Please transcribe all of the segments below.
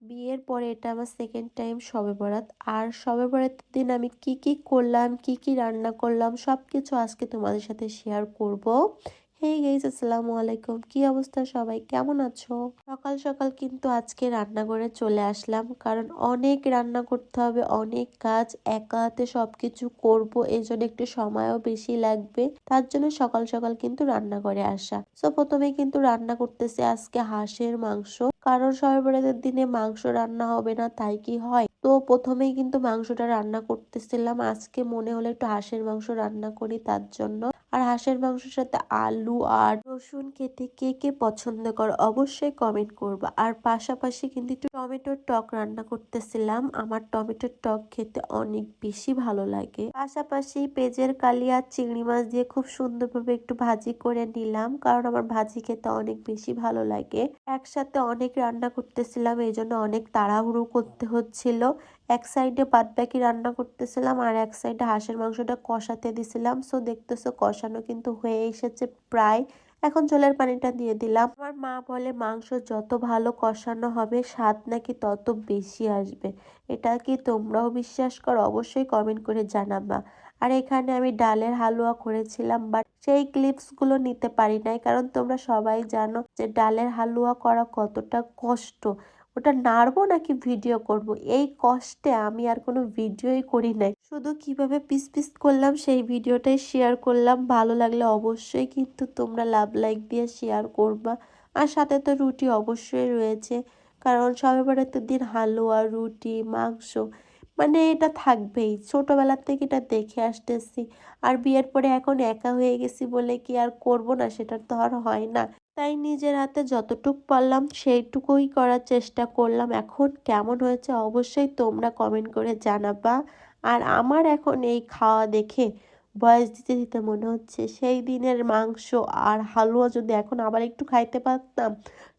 বিয়ের পরে এটা আমার সেকেন্ড টাইম শবে বরাত। আর শবে বরাতের দিন আমি কি কি করলাম, কি কি রান্না করলাম সবকিছু আজকে তোমাদের সাথে শেয়ার করব। হেই গাইস, আসসালামু আলাইকুম। কি অবস্থা সবাই, কেমন আছো? সকাল সকাল কিন্তু আজকে রান্নাঘরে চলে আসলাম, কারণ অনেক রান্না করতে হবে, অনেক কাজ, একা হাতে সবকিছু করব, এই জন্য একটু সময়ও বেশি লাগবে। তার জন্য সকাল সকাল কিন্তু রান্নাঘরে আসা। তো প্রথমে কিন্তু রান্না করতেছে আজকে হাঁসের মাংস, কারণ শবে বরাতের দিনে মাংস রান্না হবে না তাই কি হয়। তো প্রথমেই কিন্তু মাংসটা রান্না করতেছিলাম, আজকে মনে হলো একটু হাঁসের মাংস রান্না করি তার জন্য। আর হাঁসের মাংসের সাথে আলু আর রসুন খেতে কে কে পছন্দ করো অবশ্যই কমেন্ট করবা। আর পাশাপাশি কিন্তু একটু টমেটোর টক রান্না করতেছিলাম, আমার টমেটোর টক খেতে অনেক বেশি ভালো লাগে। পাশাপাশি পেঁয়াজের কালি আর চিংড়ি মাছ দিয়ে খুব সুন্দরভাবে একটু ভাজি করে নিলাম, কারণ আমার ভাজি খেতে অনেক বেশি ভালো লাগে। একসাথে অনেক রান্না করতেছিলাম, এই জন্য অনেক তাড়াহুড়ো করতে হচ্ছিল। এক সাইডে বাদবাকি রান্না করতেছিলাম আর এক সাইডে হাঁসের মাংসটা কষাতে দিছিলাম। সো দেখতেছো কষানো কিন্তু হয়ে এসেছে প্রায়। এখন ঝোলের পানিটা দিয়ে দিলাম। আমার মা বলে মাংস যত ভালো কষানো হবে স্বাদ নাকি তত বেশি আসবে। এটা কি তোমরাও বিশ্বাস করো? অবশ্যই কমেন্ট করে জানাবা। আর এখানে আমি ডালের হালুয়া করেছিলাম, বাট সেই ক্লিপস গুলো নিতে পারি নাই, কারণ তোমরা সবাই জানো যে ডালের হালুয়া করা কতটা কষ্ট। ওটা নাড়বো নাকি ভিডিও করব, এই কষ্টে আমি আর কোনো ভিডিওই করি নাই, শুধু কিভাবে পিস পিস করলাম সেই ভিডিওটাই শেয়ার করলাম। ভালো লাগলে অবশ্যই কিন্তু তোমরা লাভ লাইক দিয়ে শেয়ার করবা। আর সাথে তো রুটি অবশ্যই রয়েছে, কারণ শবে বরাতের দিন হালুয়া, রুটি, মাংস মানে এটা থাকবেই। ছোটবেলা থেকে এটা দেখে আসতেছি। আর বিয়ের পরে এখন একা হয়ে গেছি বলে কি আর করব না, সেটা তো আর হয় না। তাই নিজের হাতে যতটুক পারলাম সেইটুকুই করার চেষ্টা করলাম। এখন কেমন হয়েছে অবশ্যই তোমরা কমেন্ট করে জানাবা। আর আমার এখন এই খাওয়া দেখে বয়স দিতে দিতে মনে হচ্ছে সেই দিনের মাংস আর হালুয়া যদি এখন আবার একটু খাইতে পারতাম,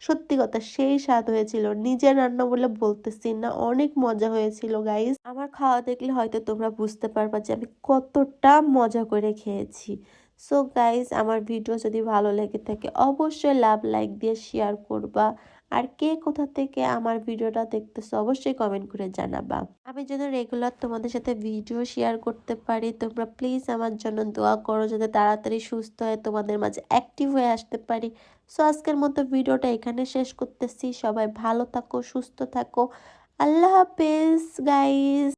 সত্যি কথা সেই স্বাদ হয়েছিল। নিজের রান্না বলে বলতেছি না, অনেক মজা হয়েছিল গাইস। আমার খাওয়া দেখলে হয়তো তোমরা বুঝতে পারবা যে আমি কতটা মজা করে খেয়েছি। সো গাইজ, আমার ভিডিও যদি ভালো লেগে থাকে অবশ্যই লাভ লাইক দিয়ে শেয়ার করবা। আর কে কোথা থেকে আমার ভিডিওটা দেখতেছো অবশ্যই কমেন্ট করে জানাবা। আমি যেন রেগুলার তোমাদের সাথে ভিডিও শেয়ার করতে পারি, তোমরা প্লিজ আমার জন্য দোয়া করো যাতে তাড়াতাড়ি সুস্থ হয়ে তোমাদের মাঝে অ্যাক্টিভ হয়ে আসতে পারি। সো আজকের মতো ভিডিওটা এখানে শেষ করতেছি। সবাই ভালো থাকো, সুস্থ থাকো। আল্লাহ হাফেজ গাইজ।